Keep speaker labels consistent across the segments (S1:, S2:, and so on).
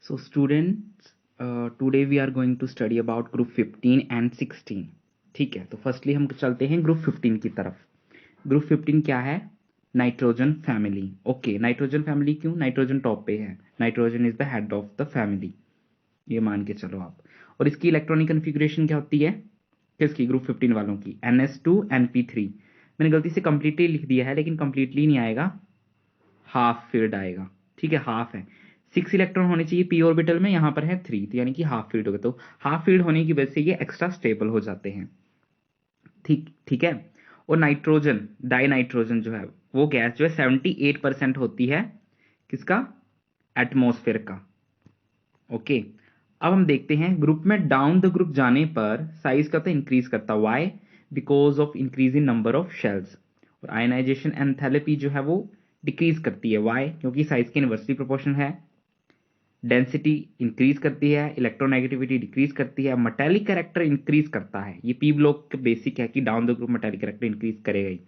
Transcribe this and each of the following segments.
S1: So students, today we are going to study about group 15 and 16. ठीक है, तो firstly हम चलते हैं ग्रुप 15 की तरफ. ग्रुप 15 क्या है? Nitrogen family. Okay, nitrogen family क्यों? नाइट्रोजन टॉप पे है. Nitrogen is the head of the family, ये मान के चलो आप. और इसकी इलेक्ट्रॉनिक कन्फिग्रेशन क्या होती है? किसकी? ग्रुप 15 वालों की. NS2 NP3. मैंने गलती से कंप्लीटली लिख दिया है, लेकिन कंप्लीटली नहीं आएगा, हाफ फील्ड आएगा. ठीक है, हाफ है. 6 इलेक्ट्रॉन होने चाहिए पी ऑर्बिटल में, यहां पर है 3, तो यानी कि हाफ फील्ड हो गया. तो हाफ फील्ड होने की वजह से ये एक्स्ट्रा स्टेबल हो जाते हैं. ठीक ठीक है. और नाइट्रोजन, डाई नाइट्रोजन जो है वो गैस जो है 78% होती है किसका? एटमोस्फेयर का. ओके. अब हम देखते हैं ग्रुप में डाउन द ग्रुप जाने पर साइज का तो इंक्रीज करता. Why? Because of increase in number of shells. और आयनाइजेशन एंथैल्पी जो है वो डिक्रीज करती है. वाई? क्योंकि साइज की इनवर्सली प्रोपोर्शन है. डेंसिटी इंक्रीज करती है, इलेक्ट्रोनेगेटिविटी डिक्रीज करती है, मेटेलिक कैरेक्टर इंक्रीज करता है. ये पी ब्लॉक का बेसिक है कि down the group metallic character increase करेगा ही.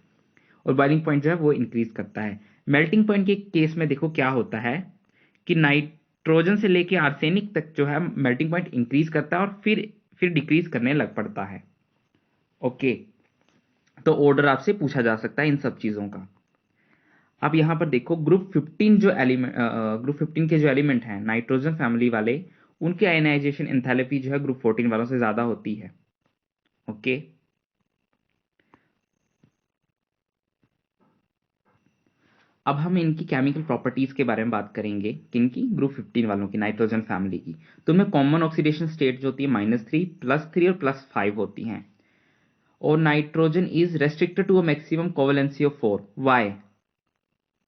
S1: और बॉइलिंग पॉइंट जो है वो इंक्रीज करता है. मेल्टिंग पॉइंट के केस में देखो क्या होता है कि नाइट्रोजन से लेके आर्सेनिक तक जो है मेल्टिंग पॉइंट इंक्रीज करता है और फिर डिक्रीज करने लग पड़ता है. ओके, तो ऑर्डर आपसे पूछा जा सकता है इन सब चीजों का. अब यहां पर देखो ग्रुप 15 जो एलिमेंट, ग्रुप 15 के जो एलिमेंट हैं नाइट्रोजन फैमिली वाले, उनकी आयनाइजेशन एंथैल्पी जो है ग्रुप 14 वालों से ज्यादा होती है. ओके. अब हम इनकी केमिकल प्रॉपर्टीज के बारे में बात करेंगे. किनकी? ग्रुप 15 वालों की, नाइट्रोजन फैमिली की. तो उनमें कॉमन ऑक्सीडेशन स्टेट जो होती है -3, +3 और +5 होती हैं. और nitrogen is restricted to a maximum covalency of 4. Why?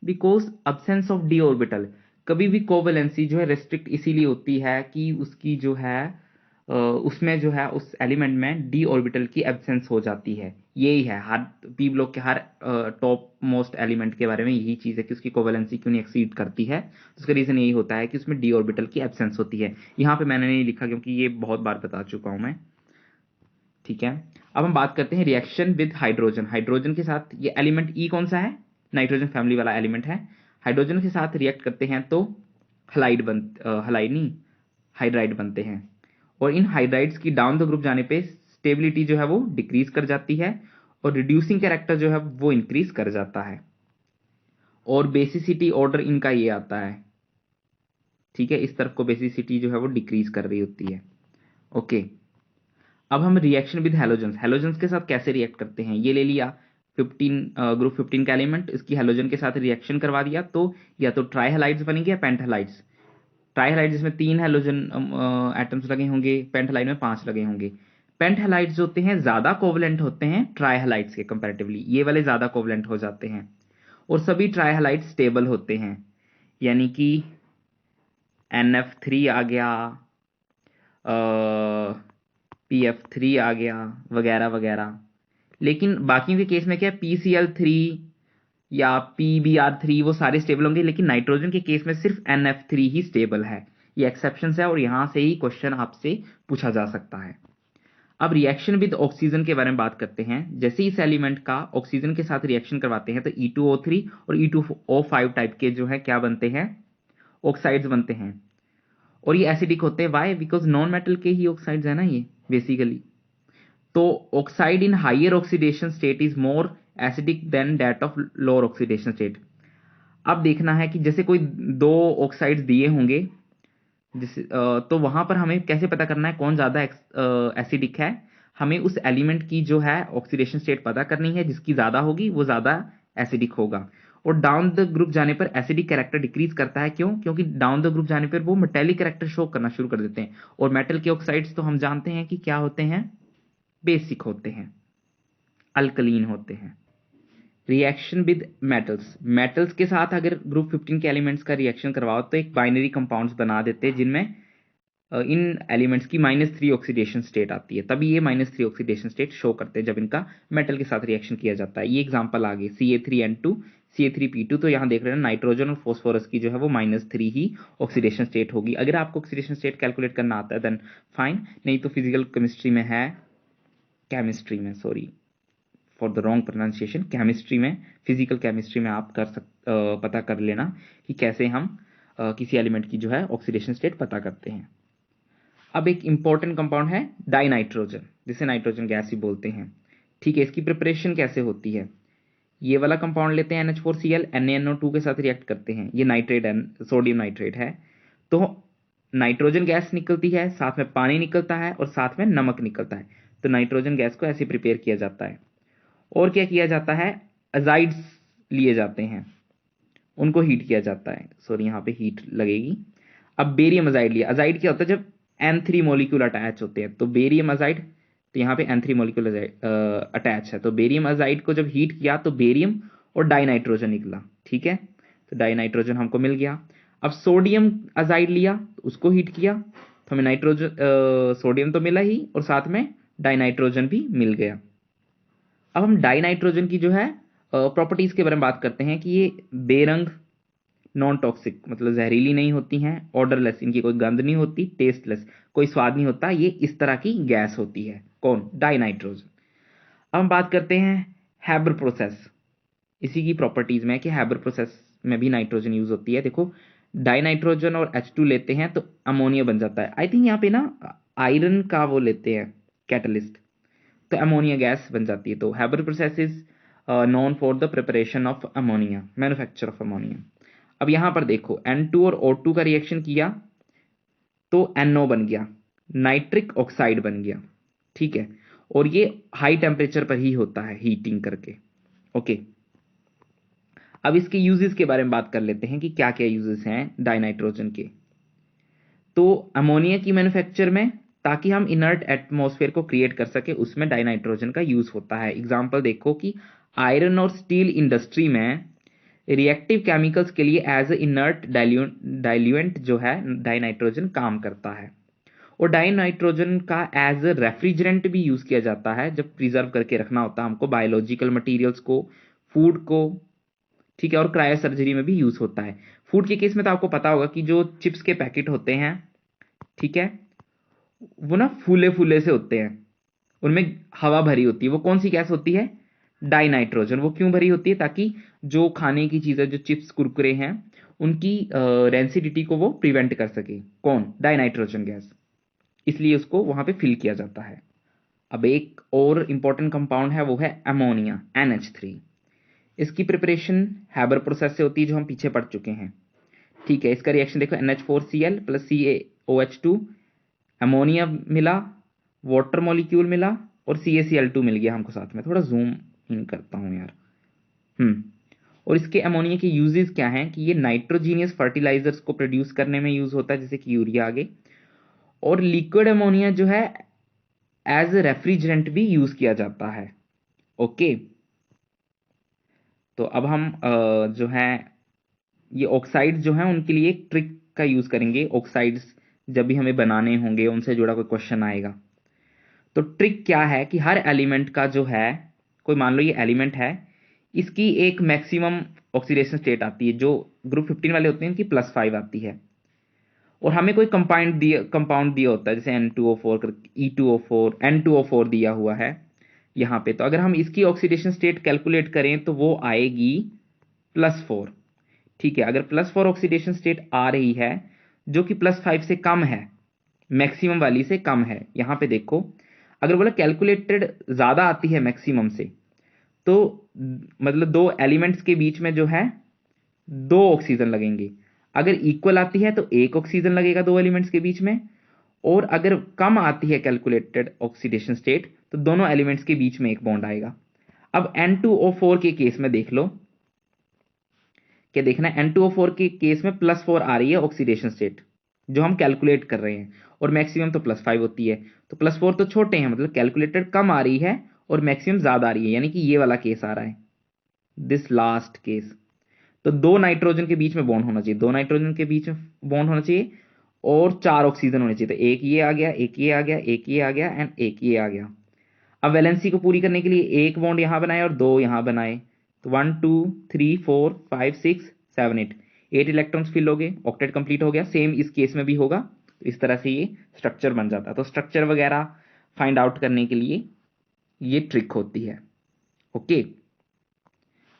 S1: Because absence of d orbital. कभी भी कोवेलेंसी जो है रेस्ट्रिक्ट इसीलिए होती है कि उसकी जो है उसमें जो है उस एलिमेंट में डी ऑर्बिटल की एब्सेंस हो जाती है. यही है हर पी ब्लॉक के हर टॉप मोस्ट एलिमेंट के बारे में यही चीज है कि उसकी कोवेलेंसी क्यों नहीं एक्सीड करती है. उसका रीजन यही होता है कि उसमें डी ऑर्बिटल की एब्सेंस होती है. यहाँ पे मैंने नहीं लिखा क्योंकि ये बहुत बार बता चुका हूं मैं. ठीक है. अब हम बात करते हैं रिएक्शन विद हाइड्रोजन. हाइड्रोजन के साथ ये एलिमेंट ई कौन सा है? नाइट्रोजन फैमिली वाला एलिमेंट है. हाइड्रोजन के साथ रिएक्ट करते हैं तो हलाइड नहीं, हाइड्राइड बनते हैं. और इन हाइड्राइड्स की डाउन द ग्रुप जाने पे स्टेबिलिटी जो है वो डिक्रीज कर जाती है और रिड्यूसिंग कैरेक्टर जो है वो इंक्रीज कर जाता है. और बेसिसिटी ऑर्डर इनका ये आता है. ठीक है, इस तरफ को बेसिसिटी जो है वो डिक्रीज कर रही होती है. ओके. अब हम रिएक्शन विद हेलोजेंस, हेलोजेंस के साथ कैसे रिएक्ट करते हैं ये ले लिया. 15 ग्रुप 15 का एलिमेंट, इसकी हेलोजन के साथ रिएक्शन करवा दिया तो या तो ट्राई हेलाइड्स बनेंगे या पेंट हेलाइड्स. ट्राई हेलाइड जिसमें 3 हेलोजन एटम्स लगे होंगे, पेंट हेलाइड में 5 लगे होंगे. पेंट हेलाइड्स होते हैं ज्यादा कोवलेंट होते हैं ट्राई हेलाइड्स के कंपैरेटिवली, ये वाले ज्यादा कोवलेंट हो जाते हैं. और सभी ट्राई हेलाइड स्टेबल होते हैं, यानी कि NF3 आ गया, PF3 आ गया, वगैरह वगैरह. लेकिन बाकी के केस में क्या है, PCl3 या PBr3 वो सारे स्टेबल होंगे, लेकिन नाइट्रोजन के केस में सिर्फ NF3 ही स्टेबल है. ये एक्सेप्शन है और यहां से ही क्वेश्चन आपसे पूछा जा सकता है. अब रिएक्शन विद ऑक्सीजन के बारे में बात करते हैं. जैसे इस एलिमेंट का ऑक्सीजन के साथ रिएक्शन करवाते हैं तो E2O3 और E2O5 टाइप के जो है क्या बनते हैं? ऑक्साइड्स बनते हैं. और ये एसिडिक होते हैं. वाई? बिकॉज नॉन मेटल के ही ऑक्साइड्स है ना ये बेसिकली. तो oxide in higher oxidation state is more acidic then that of lower oxidation state. अब देखना है कि जैसे कोई 2 ऑक्साइड्स दिए होंगे, जिस तो वहां पर हमें कैसे पता करना है कौन ज्यादा एसिडिक है? हमें उस एलिमेंट की जो है ऑक्सीडेशन स्टेट पता करनी है, जिसकी ज्यादा होगी वो ज्यादा एसिडिक होगा. और डाउन द ग्रुप जाने पर एसिडिक कैरेक्टर डिक्रीज करता है. क्यों? क्योंकि डाउन द ग्रुप जाने पर वो मेटेलिक कैरेक्टर शो करना शुरू कर देते हैं. और मेटल के ऑक्साइड्स तो हम जानते हैं कि क्या होते हैं? बेसिक होते हैं, अल्कलीन होते हैं. रिएक्शन विद मेटल्स, मेटल्स के साथ अगर ग्रुप 15 के एलिमेंट्स का रिएक्शन करवाओ तो एक बाइनरी कंपाउंड्स बना देते हैं जिनमें इन एलिमेंट्स की -3 ऑक्सीडेशन स्टेट आती है. तभी ये -3 ऑक्सीडेशन स्टेट शो करते हैं जब इनका मेटल के साथ रिएक्शन किया जाता है. ये एग्जांपल आ गए CA3N2, CA3P2. तो यहाँ देख रहे हैं नाइट्रोजन और फॉस्फोरस की जो है वो -3 ही ऑक्सीडेशन स्टेट होगी. अगर आपको ऑक्सीडेशन स्टेट कैलकुलेट करना आता है देन फाइन, नहीं तो फिजिकल केमिस्ट्री में है, केमिस्ट्री में, sorry for the wrong pronunciation, chemistry में, फिजिकल केमिस्ट्री में आप पता कर लेना कि कैसे हम किसी एलिमेंट की जो है ऑक्सीडेशन स्टेट पता करते हैं। अब एक इंपॉर्टेंट कंपाउंड है डाइनाइट्रोजन, जिसे नाइट्रोजन गैस भी बोलते हैं। ठीक है, इसकी प्रिपरेशन कैसे होती है? ये वाला कंपाउंड लेते हैं NH4Cl, NaNO2 के साथ रिएक्ट करते हैं, ये नाइट्रेट सोडियम नाइट्रेट है। तो नाइट्रोजन गैस निकलती है, साथ में पानी निकलता है और साथ में नमक निकलता है। तो नाइट्रोजन गैस को ऐसे प्रिपेयर किया जाता है। और क्या किया जाता है? अजाइड्स लिए जाते हैं, उनको हीट किया जाता है। सॉरी, यहाँ पे हीट लगेगी। अब बेरियम अजाइड लिया। अजाइड क्या होता है? जब N3 मॉलिक्यूल अटैच होते हैं, तो बेरियम अजाइड, तो यहाँ पे N3 मॉलिक्यूल अटैच है, तो बेरियम अजाइड को जब हीट किया तो बेरियम और डाइनाइट्रोजन निकला। ठीक है, तो डाइनाइट्रोजन हमको मिल गया। अब सोडियम अजाइड लिया, तो उसको हीट किया, तो हमें नाइट्रोजन सोडियम तो मिला ही और साथ में डाइनाइट्रोजन भी मिल गया। अब हम डाइनाइट्रोजन की जो है प्रॉपर्टीज के बारे में बात करते हैं कि ये बेरंग, नॉन टॉक्सिक, मतलब जहरीली नहीं होती हैं, ऑर्डरलेस, इनकी कोई गंध नहीं होती, टेस्टलेस, कोई स्वाद नहीं होता, ये इस तरह की गैस होती है। कौन? डाइनाइट्रोजन। अब हम बात करते हैं हैबर प्रोसेस। इसी की प्रॉपर्टीज में है कि हैबर प्रोसेस में भी नाइट्रोजन यूज होती है। देखो, डाइनाइट्रोजन और H2 लेते हैं तो अमोनिया बन जाता है। आई थिंक यहाँ पे ना आयरन का वो लेते हैं कैटलिस्ट, तो अमोनिया गैस बन जाती है। तो Haber process is known for the preparation of ammonia, manufacture of ammonia. अब यहां पर देखो, N2 और O2 का रिएक्शन किया तो NO बन गया, नाइट्रिक ऑक्साइड बन गया। ठीक है, और ये हाई टेम्परेचर पर ही होता है, हीटिंग करके। ओके, अब इसके यूजेस के बारे में बात कर लेते हैं कि क्या क्या यूजेस हैं डाइनाइट्रोजन के। तो अमोनिया की मैन्युफैक्चर में, ताकि हम इनर्ट एटमॉस्फेयर को क्रिएट कर सके, उसमें डाइनाइट्रोजन का यूज होता है। एग्जांपल देखो कि आयरन और स्टील इंडस्ट्री में रिएक्टिव केमिकल्स के लिए एज ए इनर्ट डाइल्यूएंट जो है डाइनाइट्रोजन काम करता है। और डाइनाइट्रोजन का एज ए रेफ्रिजरेंट भी यूज किया जाता है, जब प्रिजर्व करके रखना होता है हमको बायोलॉजिकल मटेरियल्स को, फूड को। ठीक है, और क्रायो सर्जरी में भी यूज होता है। फूड के केस में तो आपको पता होगा कि जो चिप्स के पैकेट होते हैं, ठीक है, वो ना फूले फूले से होते हैं, उनमें हवा भरी होती है। वो कौन सी गैस होती है? डाइनाइट्रोजन। वो क्यों भरी होती है? ताकि जो खाने की चीजें, जो चिप्स कुरकुरे हैं, उनकी रेंसिडिटी को वो प्रिवेंट कर सके। कौन? Dinitrogen gas. इसलिए उसको वहां पे फिल किया जाता है। अब एक और इंपॉर्टेंट कंपाउंड है, वो है अमोनिया, NH3। इसकी प्रिपरेशन हैबर प्रोसेस से होती है, जो हम पीछे पढ़ चुके हैं। ठीक है, इसका रिएक्शन देखो, NH4Cl प्लस CaOH2, अमोनिया मिला, वाटर मॉलिक्यूल मिला और CaCl2 मिल गया हमको साथ में। थोड़ा जूम इन करता हूं यार। और इसके अमोनिया के यूजेस क्या हैं कि ये नाइट्रोजीनियस फर्टिलाइजर्स को प्रोड्यूस करने में यूज होता है, जैसे कि यूरिया आगे। और लिक्विड अमोनिया जो है एज ए रेफ्रिजरेंट भी यूज किया जाता है। ओके, तो अब हम जो है ये ऑक्साइड्स जो हैं उनके लिए एक ट्रिक का यूज करेंगे। ऑक्साइड्स जब भी हमें बनाने होंगे, उनसे जुड़ा कोई क्वेश्चन आएगा। तो ट्रिक क्या है कि हर एलिमेंट का जो है, कोई मान लो ये एलिमेंट है, इसकी एक मैक्सिमम ऑक्सीडेशन स्टेट आती है, जो ग्रुप 15 वाले होते हैं इनकी +5 आती है। और हमें कोई कंपाउंड दिया होता है, जैसे N2O4, E2O4, N2O4 दिया हुआ है यहां पे। तो अगर हम इसकी ऑक्सीडेशन स्टेट कैलकुलेट करें तो वो आएगी +4। ठीक है, अगर +4 ऑक्सीडेशन स्टेट आ रही है, जो कि +5 से कम है, मैक्सिमम वाली से कम है। यहां पे देखो, अगर बोला कैलकुलेटेड ज्यादा आती है मैक्सिमम से, तो मतलब दो एलिमेंट्स के बीच में जो है 2 ऑक्सीजन लगेंगे। अगर इक्वल आती है तो 1 ऑक्सीजन लगेगा 2 एलिमेंट्स के बीच में। और अगर कम आती है कैलकुलेटेड ऑक्सीडेशन स्टेट, तो दोनों एलिमेंट्स के बीच में एक बॉन्ड आएगा। अब N2O4 के केस में देख लो, क्या देखना है? N2O4 के केस में +4 आ रही है ऑक्सीडेशन स्टेट, जो हम कैलकुलेट कर रहे हैं, और मैक्सिमम तो +5 होती है। तो +4 तो छोटे हैं, मतलब कैलकुलेटेड कम आ रही है और मैक्सिमम ज्यादा आ रही है, यानी कि ये वाला केस आ रहा है, दिस लास्ट केस। तो 2 नाइट्रोजन के बीच में बॉन्ड होना चाहिए, 2 नाइट्रोजन के बीच में बॉन्ड होना चाहिए, और 4 ऑक्सीजन होने चाहिए। तो एक ये आ गया, एक ये आ गया, एक ये आ गया एंड एक ये आ गया। अब वैलेंसी को पूरी करने के लिए एक बॉन्ड यहां बनाए और 2 यहां बनाए, तो 1 2 3 4 5 6 7 8 इलेक्ट्रॉन्स फिल हो गए, ऑक्टेट कंप्लीट हो गया। सेम इस केस में भी होगा। तो इस तरह से ये स्ट्रक्चर बन जाता है। तो स्ट्रक्चर वगैरह फाइंड आउट करने के लिए ये ट्रिक होती है। ओके,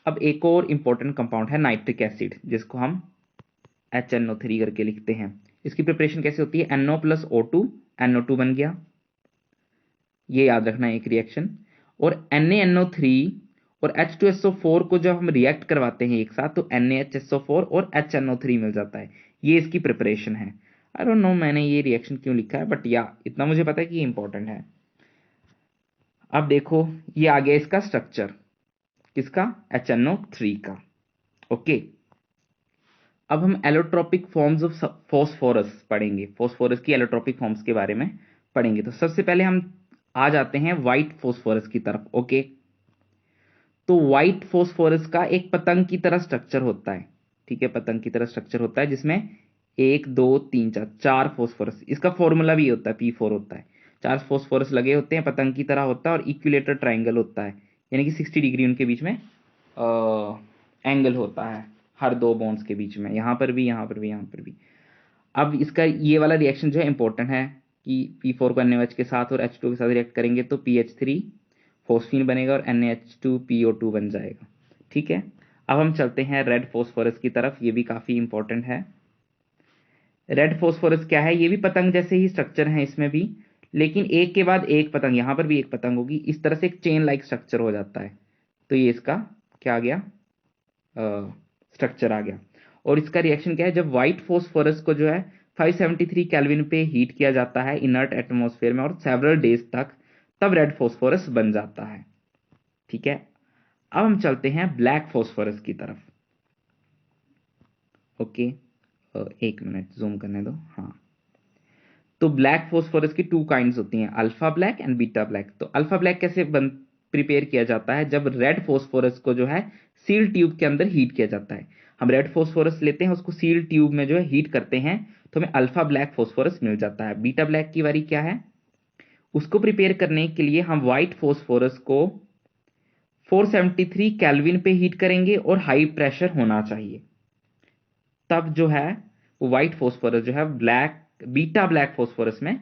S1: अब एक और इंपॉर्टेंट कंपाउंड है नाइट्रिक एसिड, जिसको हम HNO3 करके लिखते हैं। इसकी प्रिपरेशन कैसे होती है, NO प्लस O2, NO2 बन गया, ये याद रखना एक रिएक्शन। और NaNO3 और H2SO4 को जब हम रिएक्ट करवाते हैं एक साथ तो NaHSO4 और HNO3 मिल जाता है। ये इसकी प्रिपरेशन है। आई डोंट नो मैंने ये रिएक्शन क्यों लिखा है, बट या इतना मुझे पता है कि ये इंपॉर्टेंट है। अब देखो ये आ गया इसका स्ट्रक्चर, किसका, HNO3 का। ओके, अब हम एलोट्रोपिक फॉर्म्स ऑफ फॉस्फोरस पढ़ेंगे, फॉस्फोरस की एलोट्रोपिक फॉर्म्स के बारे में पढ़ेंगे। तो सबसे पहले हम आ जाते हैं व्हाइट फॉस्फोरस की तरफ। ओके, तो व्हाइट फॉस्फोरस का एक पतंग की तरह स्ट्रक्चर होता है। ठीक है, पतंग की तरह स्ट्रक्चर होता है जिसमें 1 2 3 4 फोस्फोरस, इसका फॉर्मूला भी होता है, P4 होता है। 4 फोस्फोरस लगे होते हैं, पतंग की तरह होता है और इक्विलेटर ट्राइंगल होता है, यानी कि 60 डिग्री उनके बीच में एंगल होता है हर दो बॉन्ड्स के बीच में, यहां पर भी, यहां पर भी, यहां पर भी। अब इसका ये वाला रिएक्शन जो है इंपॉर्टेंट है कि P4 को NaOH के साथ और H2 के साथ रिएक्ट करेंगे तो PH3 फोस्फीन बनेगा और NaH2PO2 बन जाएगा। ठीक है, अब हम चलते हैं रेड फॉस्फोरस की तरफ, ये भी काफी इंपॉर्टेंट है। रेड फॉस्फोरस क्या है, ये भी पतंग जैसे ही स्ट्रक्चर है इसमें भी, लेकिन एक के बाद एक पतंग, यहां पर भी एक पतंग होगी, इस तरह से एक चेन लाइक स्ट्रक्चर हो जाता है। तो ये इसका क्या आ गया, स्ट्रक्चर आ गया। और इसका रिएक्शन क्या है, जब व्हाइट फॉस्फोरस को जो है 573 केल्विन पे हीट किया जाता है इनर्ट एटमॉस्फेयर में और सेवरल डेज तक, तब रेड फॉस्फोरस बन जाता है। ठीक है, अब हम चलते हैं ब्लैक फॉस्फोरस की तरफ। ओके, एक मिनट जूम करने दो। हाँ, तो ब्लैक फॉस्फोरस की 2 काइंड्स होती हैं, alpha black and beta black. तो अल्फा ब्लैक कैसे प्रिपेयर किया जाता है, जब रेड फॉस्फोरस को जो है सील ट्यूब के अंदर हीट किया जाता है। हम रेड फॉस्फोरस लेते हैं, उसको सील ट्यूब में जो है हीट करते हैं, तो हमें अल्फा ब्लैक फॉस्फोरस मिल जाता है। बीटा ब्लैक की बारी क्या है, उसको प्रिपेयर करने के लिए हम व्हाइट फॉस्फोरस को 473 केल्विन पे हीट करेंगे और हाई प्रेशर होना चाहिए, तब जो है वो व्हाइट फॉस्फोरस जो है ब्लैक, बीटा ब्लैक फॉस्फोरस में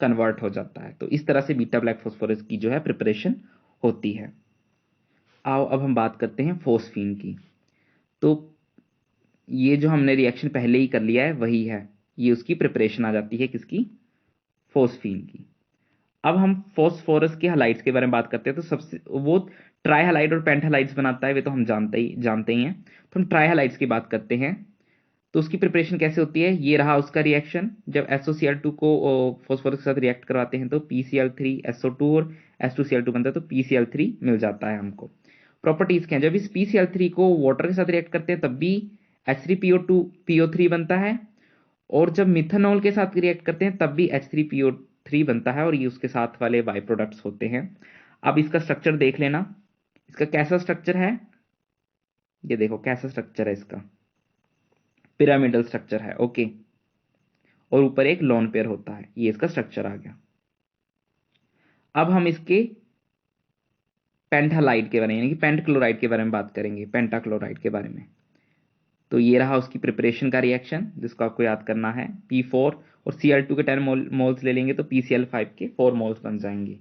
S1: कन्वर्ट हो जाता है। तो इस तरह से बीटा ब्लैक फॉस्फोरस की जो है प्रिपरेशन होती है। आओ अब हम बात करते हैं फोस्फीन की। तो ये जो हमने रिएक्शन पहले ही कर लिया है वही है, ये उसकी प्रिपरेशन आ जाती है, किसकी, फोस्फीन की। अब हम फॉस्फोरस के हलाइड्स के बारे में बात करते हैं। तो सबसे वो ट्राई हलाइड और पेंट हलाइड्स बनाता है, वे तो हम जानते ही हैं। तो हम ट्राई हलाइड्स की बात करते हैं। तो उसकी प्रिपरेशन कैसे होती है, ये रहा उसका रिएक्शन। जब SOCl2 को फॉस्फोरस के साथ रिएक्ट करवाते हैं तो PCl3SO2 और H2Cl2 बनता है, तो PCl3 मिल जाता है हमको। प्रॉपर्टीज क्या है, जब इस PCl3 को वाटर के साथ रिएक्ट करते हैं तब भी H3PO3 बनता है, और जब मिथेनॉल के साथ रिएक्ट करते हैं तब भी H3PO3 बनता है, और ये उसके साथ वाले बाई प्रोडक्ट्स होते हैं। अब इसका स्ट्रक्चर देख लेना, इसका कैसा स्ट्रक्चर है, ये देखो कैसा स्ट्रक्चर है इसका, पिरामिडल स्ट्रक्चर है। ओके, और ऊपर एक लोन पेयर होता है, ये इसका स्ट्रक्चर आ गया। अब हम इसके पेंटालाइड के बारे में, यानी कि पेंट क्लोराइड के बारे में बात करेंगे, पेंटाक्लोराइड के बारे में। तो ये रहा उसकी प्रिपरेशन का रिएक्शन जिसको आपको याद करना है। P4 और Cl2 के 10 मोल्स ले लेंगे तो PCl5 के 4 मोल्स बन जाएंगे।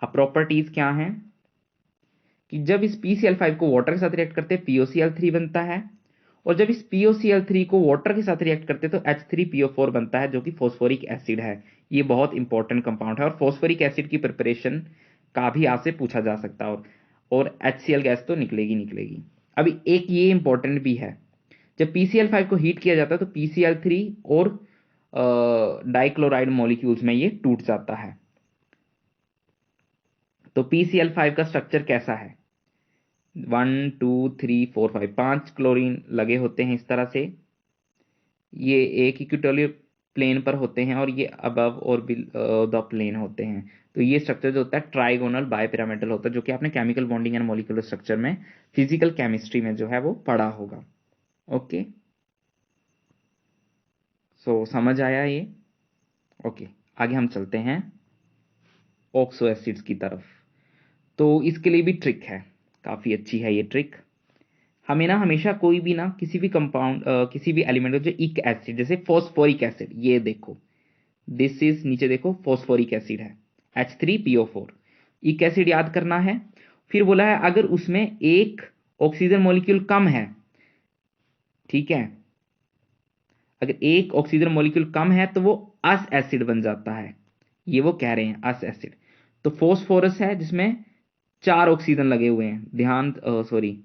S1: अब प्रॉपर्टीज क्या हैं कि जब इस PCl5 को वाटर के साथ रिएक्ट करते हैं POCl3 बनता है, और जब इस POCl3 को वाटर के साथ रिएक्ट करते हैं तो H3PO4 बनता है, जो कि फॉस्फोरिक एसिड है। ये बहुत इंपॉर्टेंट कंपाउंड है, और फॉस्फोरिक एसिड की प्रिपरेशन का भी आपसे पूछा जा सकता है, और HCl गैस तो निकलेगी। अभी एक ये इंपॉर्टेंट भी है, जब PCl5 को हीट किया जाता है तो PCl3 और डाइक्लोराइड मॉलिक्यूल्स में ये टूट जाता है। तो PCl5 का स्ट्रक्चर कैसा है, 1 2 3 4 5, 5 क्लोरीन लगे होते हैं इस तरह से, ये एक इक्विटोरियल प्लेन पर होते हैं और ये अबव और द प्लेन होते हैं। तो ये स्ट्रक्चर जो होता है ट्राइगोनल बायपिरामिडल होता है, जो कि आपने chemical bonding and molecular structure में फिजिकल केमिस्ट्री में जो है वो पढ़ा होगा। ओके, सो समझ आया ये। ओके, आगे हम चलते हैं ऑक्सो एसिड्स की तरफ। तो इसके लिए भी ट्रिक है, काफी अच्छी है ये ट्रिक। हमें ना हमेशा कोई भी ना किसी भी कंपाउंड किसी भी एलिमेंट जो इक एसिड, जैसे फॉस्फोरिक एसिड, ये देखो दिस इज, नीचे देखो फॉस्फोरिक एसिड है H3PO4, इक एसिड याद करना है। फिर बोला है अगर उसमें एक ऑक्सीजन मॉलिक्यूल कम है, ठीक है, अगर एक ऑक्सीजन मॉलिक्यूल कम है तो वो अस एसिड बन जाता है, ये वो कह रहे हैं अस एसिड। तो फोस्फोरस है जिसमें 4 ऑक्सीजन लगे हुए हैं, ध्यान सॉरी,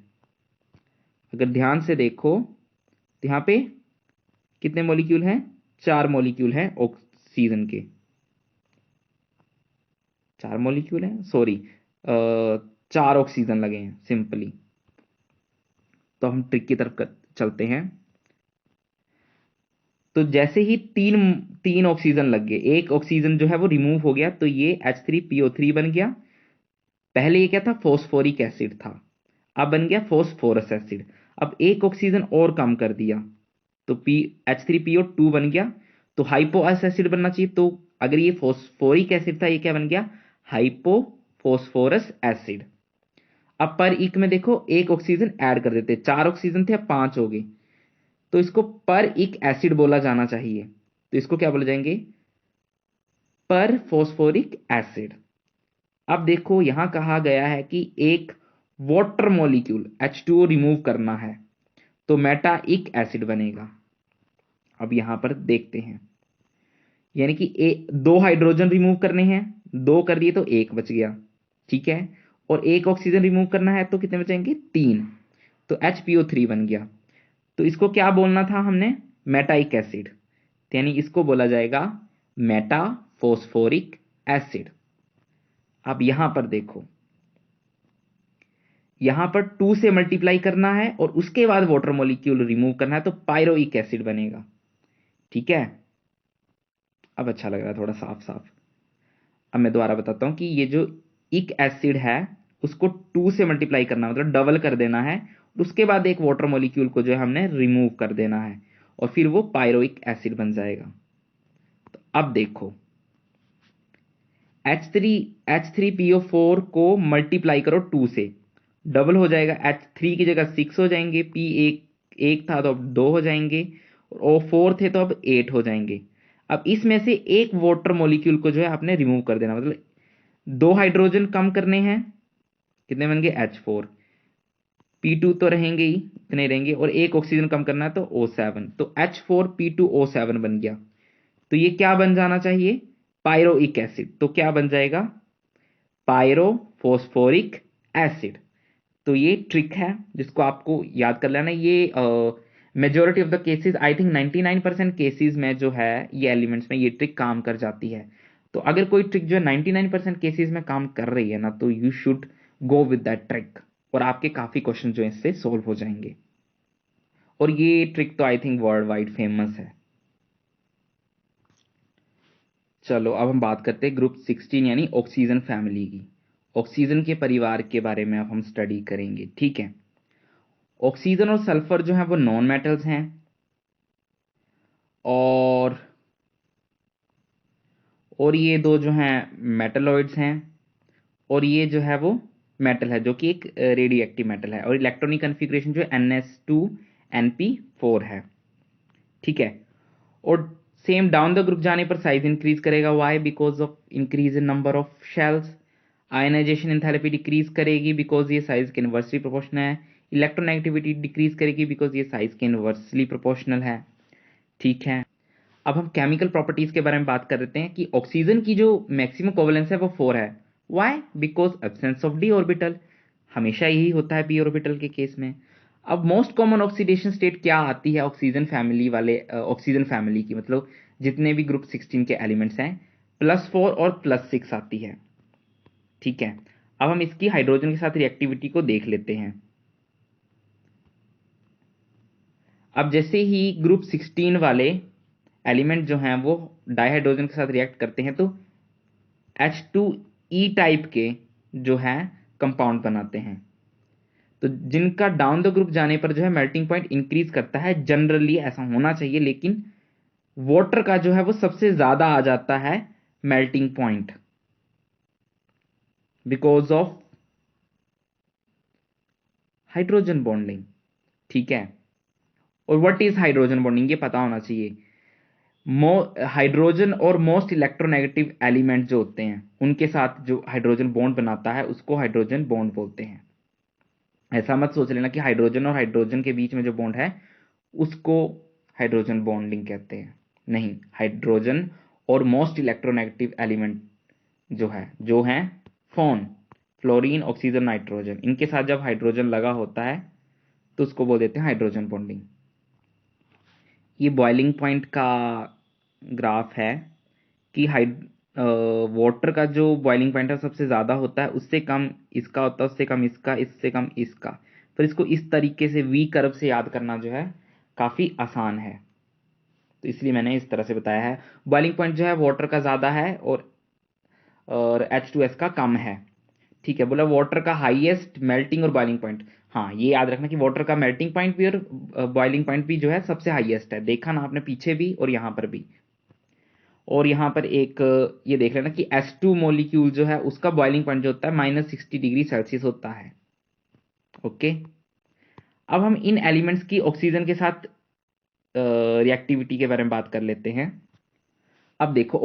S1: अगर ध्यान से देखो तो यहां पे कितने मॉलिक्यूल हैं, 4 मॉलिक्यूल हैं ऑक्सीजन के, 4 मॉलिक्यूल हैं सॉरी, 4 ऑक्सीजन लगे हैं सिंपली। तो हम ट्रिक की तरफ चलते हैं। तो जैसे ही तीन तीन ऑक्सीजन लग गए, एक ऑक्सीजन जो है वो रिमूव हो गया, तो ये H3PO3 बन गया। पहले ये क्या था, फॉस्फोरिक एसिड था, अब बन गया फॉस्फोरस एसिड। अब एक ऑक्सीजन और कम कर दिया तो H3PO2 बन गया, तो हाइपोअस एसिड बनना चाहिए। तो अगर ये फॉस्फोरिक एसिड था, ये क्या बन गया, हाइपोफॉस्फोरस एसिड। अब पर इक में देखो एक ऑक्सीजन ऐड कर देते, 4 ऑक्सीजन थे अब 5 हो गए, तो इसको पर इक एसिड बोला जाना चाहिए, तो इसको क्या बोले जाएंगे, पर फॉस्फोरिक एसिड। अब देखो यहां कहा गया है कि एक वाटर मॉलिक्यूल H2O रिमूव करना है, तो मेटाइक एसिड बनेगा। अब यहां पर देखते हैं, यानी कि 2 हाइड्रोजन रिमूव करने हैं, 2 कर दिए तो 1 बच गया, ठीक है। और एक ऑक्सीजन रिमूव करना है तो कितने बचेंगे, 3, तो HPO3 बन गया। तो इसको क्या बोलना था हमने, मेटाइक एसिड, यानी इसको बोला जाएगा मेटा फोस्फोरिक एसिड। अब यहां पर देखो, यहां पर 2 से मल्टीप्लाई करना है और उसके बाद वाटर मॉलिक्यूल रिमूव करना है, तो पायरोइक एसिड बनेगा, ठीक है। अब अच्छा लग रहा है थोड़ा साफ साफ। अब मैं दोबारा बताता हूं कि ये जो इक एसिड है उसको 2 से मल्टीप्लाई करना मतलब डबल कर देना है, उसके बाद एक वाटर मॉलिक्यूल को जो है हमने रिमूव कर देना है, और फिर वो पायरोइक एसिड बन जाएगा। तो अब देखो H3PO4 को मल्टीप्लाई करो 2 से, डबल हो जाएगा, H3 की जगह 6 हो जाएंगे, P एक था तो अब 2 हो जाएंगे, और O4 थे तो अब 8 हो जाएंगे। अब इसमें से एक वाटर मॉलिक्यूल को जो है आपने रिमूव कर देना, मतलब 2 हाइड्रोजन कम करने हैं, कितने बन गए, H4, P2 तो रहेंगे ही, इतने रहेंगे, और एक ऑक्सीजन कम करना है तो O7, तो H4P2O7 बन गया। तो ये क्या बन जाना चाहिए, पायरोइक एसिड। तो क्या बन जाएगा, पायरोफॉस्फोरिक एसिड। तो ये ट्रिक है जिसको आपको याद कर लेना। ये majority of the cases, I think 99% cases में जो है ये एलिमेंट्स में ये ट्रिक काम कर जाती है। तो अगर कोई ट्रिक जो है 99% केसेस में काम कर रही है ना, तो you should go with that trick, और आपके काफी क्वेश्चन जो है इससे सोल्व हो जाएंगे। और ये ट्रिक तो I think world wide famous है। चलो अब हम बात करते हैं ग्रुप 16 यानी ऑक्सीजन फैमिली की। ऑक्सीजन के परिवार के बारे में अब हम स्टडी करेंगे, ठीक है। ऑक्सीजन और सल्फर जो है वो नॉन मेटल्स हैं, और ये दो जो हैं मेटलॉइड्स हैं, और ये जो है वो मेटल है जो कि एक रेडियो एक्टिव मेटल है, और इलेक्ट्रॉनिक कन्फिग्रेशन जो है NS2Np4 है, ठीक है। और सेम डाउन द ग्रुप जाने पर साइज इंक्रीज करेगा, why, because of increase in number of shells. Ionization enthalpy decrease करेगी बिकॉज ये साइज के इनवर्सली प्रोपोर्शनल है। इलेक्ट्रोनेगेटिविटी डिक्रीज करेगी बिकॉज ये साइज के इनवर्सली प्रोपोर्शनल है, ठीक है। अब हम केमिकल प्रॉपर्टीज के बारे में बात कर लेते हैं कि ऑक्सीजन की जो मैक्सिमम कोवेलेंस है वो 4 है, why, because absence of d orbital, हमेशा यही होता है पी ऑर्बिटल के केस में। अब मोस्ट कॉमन ऑक्सीडेशन स्टेट क्या आती है ऑक्सीजन फैमिली वाले, ऑक्सीजन फैमिली की मतलब जितने भी ग्रुप 16 के एलिमेंट्स हैं, +4 और +6 आती है, ठीक है। अब हम इसकी हाइड्रोजन के साथ रिएक्टिविटी को देख लेते हैं। अब जैसे ही ग्रुप 16 वाले एलिमेंट जो हैं वो डाइहाइड्रोजन के साथ रिएक्ट करते हैं तो H2E टाइप के जो है कंपाउंड बनाते हैं, तो जिनका डाउन द ग्रुप जाने पर जो है मेल्टिंग पॉइंट इंक्रीज करता है, जनरली ऐसा होना चाहिए, लेकिन वाटर का जो है वो सबसे ज्यादा आ जाता है melting point, because of hydrogen bonding, ठीक है। और व्हाट इज हाइड्रोजन बॉन्डिंग ये पता होना चाहिए। हाइड्रोजन और मोस्ट इलेक्ट्रोनेगेटिव एलिमेंट जो होते हैं उनके साथ जो हाइड्रोजन बॉन्ड बनाता है उसको हाइड्रोजन बॉन्ड बोलते हैं। ऐसा मत सोच लेना कि हाइड्रोजन और हाइड्रोजन के बीच में जो बॉन्ड है उसको हाइड्रोजन बॉन्डिंग कहते हैं, नहीं, हाइड्रोजन और मोस्ट इलेक्ट्रोनेगेटिव एलिमेंट जो है फोन, फ्लोरीन, ऑक्सीजन, नाइट्रोजन, इनके साथ जब हाइड्रोजन लगा होता है तो उसको बोल देते हैं हाइड्रोजन बॉन्डिंग। ये बॉइलिंग पॉइंट का ग्राफ है कि वाटर का जो बॉइलिंग पॉइंट है सबसे ज़्यादा होता है, उससे कम इसका होता है, उससे कम इसका, इससे कम इसका। फिर इसको इस तरीके से वी कर्व से याद करना जो है काफ़ी आसान है, तो इसलिए मैंने इस तरह से बताया है। बॉइलिंग पॉइंट जो है वाटर का ज़्यादा है और H2S का कम है। ठीक है, बोला वाटर का हाईएस्ट मेल्टिंग और बॉइलिंग पॉइंट। हाँ, ये याद रखना कि वाटर का मेल्टिंग पॉइंट भी और बॉइलिंग पॉइंट भी जो है सबसे हाईएस्ट है, देखा ना आपने पीछे भी और यहाँ पर भी। और यहाँ पर एक ये देख लेना कि H2 मोलिक्यूल जो है उसका बॉइलिंग पॉइंट जो होता है -60 डिग्री सेल्सियस होता है। ओके, अब हम इन एलिमेंट्स की ऑक्सीजन के साथ रिएक्टिविटी के बारे में बात कर लेते हैं। अब देखो,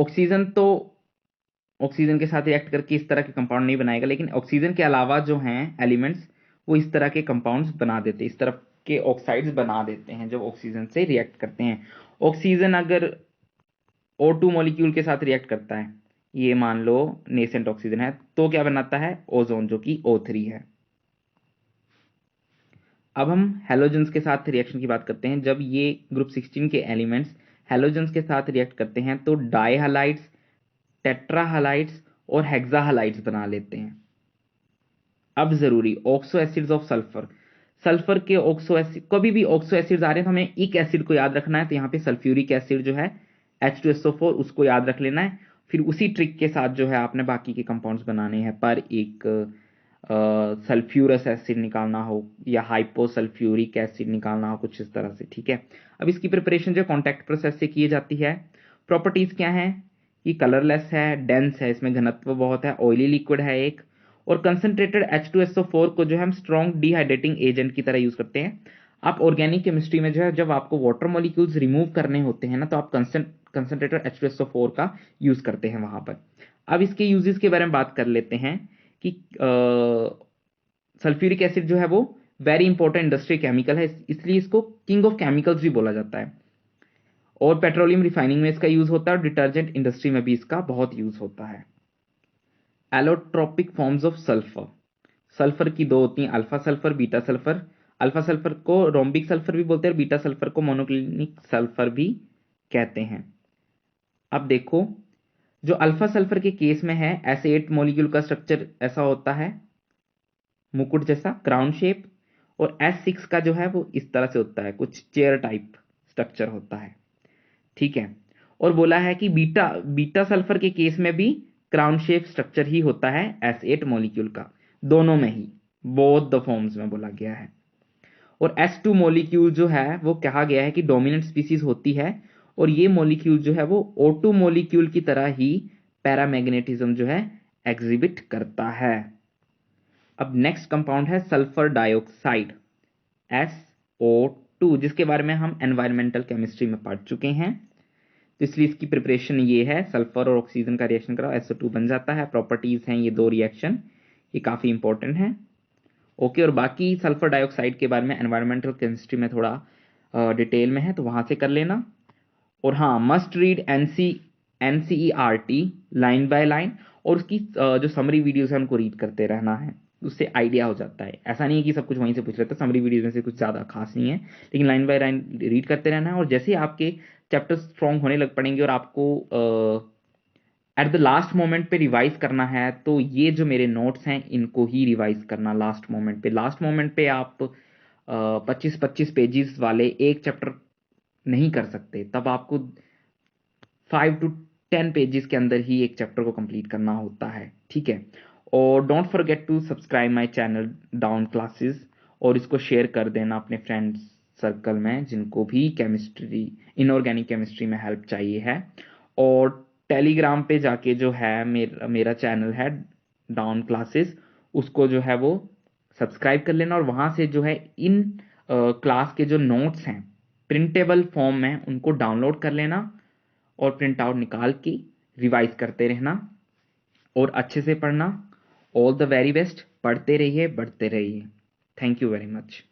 S1: ऑक्सीजन के साथ रिएक्ट करके इस तरह के कंपाउंड नहीं बनाएगा, लेकिन ऑक्सीजन के अलावा जो हैं एलिमेंट्स वो इस तरह के कंपाउंड्स बना देते हैं, इस तरह के ऑक्साइड्स बना देते हैं जब ऑक्सीजन से रिएक्ट करते हैं। ऑक्सीजन अगर O2 मॉलिक्यूल के साथ रिएक्ट करता है, ये मान लो नेसेंट ऑक्सीजन है, तो क्या बनाता है? ओजोन, जो कि O3 है। अब हम हैलोजेंस के साथ रिएक्शन की बात करते हैं। जब ये ग्रुप 16 के एलिमेंट्स हैलोजेंस के साथ रिएक्ट करते हैं तो डाईहलाइड्स, टेट्राहलाइड्स और हेक्साहलाइड्स बना लेते हैं। अब जरूरी oxo acids of sulphur, sulphur के ऑक्सो एसिड, कभी भी ऑक्सो एसिड्स आ रहे हैं तो हमें एक एसिड को याद रखना है, तो यहाँ पे सल्फ्यूरिक एसिड जो है H2SO4 उसको याद रख लेना है। फिर उसी ट्रिक के साथ जो है आपने बाकी के कंपाउंड्स बनाने हैं, पर एक सल्फ्यूरस एसिड निकालना हो या हाइपोसल्फ्यूरिक एसिड निकालना हो, कुछ इस तरह से। ठीक है, अब इसकी प्रिपरेशन जो कॉन्टैक्ट प्रोसेस से की जाती है। प्रॉपर्टीज क्या है? कि कलरलेस है, डेंस है, इसमें घनत्व बहुत है, ऑयली लिक्विड है एक, और कंसंट्रेटेड H2SO4 को जो है हम स्ट्रॉन्ग डिहाइड्रेटिंग एजेंट की तरह यूज करते हैं। आप ऑर्गेनिक केमिस्ट्री में जो है जब आपको वाटर मॉलिक्यूल्स रिमूव करने होते हैं ना, तो आप कंसंट्रेटेड H2SO4 का यूज करते हैं वहां पर। अब इसके यूजेस के बारे में बात कर लेते हैं कि सल्फ्यूरिक एसिड जो है वो वेरी इंपॉर्टेंट इंडस्ट्री केमिकल है, इसलिए इसको किंग ऑफ केमिकल्स भी बोला जाता है। और पेट्रोलियम रिफाइनिंग में इसका यूज होता है और डिटर्जेंट इंडस्ट्री में भी इसका बहुत यूज होता है। Allotropic forms of sulphur, sulphur की दो होती हैं, alpha sulphur, beta sulphur. Alpha sulphur को रोम्बिक सल्फर भी बोलते हैं और बीटा सल्फर को मोनोक्लिनिक सल्फर भी कहते हैं। अब देखो, जो अल्फा सल्फर के केस में है, एस8 मॉलिक्यूल का स्ट्रक्चर ऐसा होता है, मुकुट जैसा, क्राउन शेप। और S6 का जो है वो इस तरह से होता है, कुछ चेयर टाइप स्ट्रक्चर होता है। ठीक है, और बोला है कि बीटा बीटा सल्फर के केस में भी क्राउन शेप स्ट्रक्चर ही होता है S8 मॉलिक्यूल का, दोनों में ही, बोथ द फॉर्म्स में बोला गया है। और S2 मॉलिक्यूल जो है वो कहा गया है कि डोमिनेंट स्पीसीज होती है, और ये मॉलिक्यूल जो है वो O2 मॉलिक्यूल की तरह ही पैरामैग्नेटिज्म जो है एग्जिबिट करता है। अब नेक्स्ट कंपाउंड है सल्फर डाइऑक्साइड, SO2, जिसके बारे में हम एनवायरमेंटल केमिस्ट्री में पढ़ चुके हैं, तो इसलिए इसकी प्रिपरेशन ये है, सल्फर और ऑक्सीजन का रिएक्शन कराओ, SO2 बन जाता है। प्रॉपर्टीज हैं ये दो रिएक्शन, ये काफी इंपॉर्टेंट है। ओके, और बाकी सल्फर डाइऑक्साइड के बारे में एनवायरमेंटल केमिस्ट्री में थोड़ा डिटेल में है, तो वहां से कर लेना। और हाँ, must read NCERT line by line, और उसकी जो समरी वीडियोस है उनको रीड करते रहना है, उससे आइडिया हो जाता है। ऐसा नहीं है कि सब कुछ वहीं से पूछ लेते, समरी वीडियोस में से कुछ ज़्यादा खास नहीं है, लेकिन लाइन बाय लाइन रीड करते रहना है। और जैसे ही आपके चैप्टर स्ट्रॉन्ग होने लग पड़ेंगे और आपको एट द लास्ट मोमेंट पे रिवाइज करना है, तो ये जो मेरे नोट्स हैं इनको ही रिवाइज करना लास्ट मोमेंट पे। लास्ट मोमेंट पे आप 25-25 पेजेस वाले एक चैप्टर नहीं कर सकते, तब आपको 5 to 10 पेजेस के अंदर ही एक चैप्टर को कंप्लीट करना होता है। ठीक है, और don't forget to subscribe my channel down classes, और इसको शेयर कर देना अपने फ्रेंड्स सर्कल में जिनको भी केमिस्ट्री, इनऑर्गेनिक केमिस्ट्री में हेल्प चाहिए है। और टेलीग्राम पे जाके जो है मेरा चैनल है डाउन क्लासेस, उसको जो है वो सब्सक्राइब कर लेना, और वहां से जो है इन क्लास के जो नोट्स हैं प्रिंटेबल फॉर्म में उनको डाउनलोड कर लेना और प्रिंट आउट निकाल के रिवाइज करते रहना और अच्छे से पढ़ना। ऑल द वेरी बेस्ट, पढ़ते रहिए, बढ़ते रहिए। Thank you very much.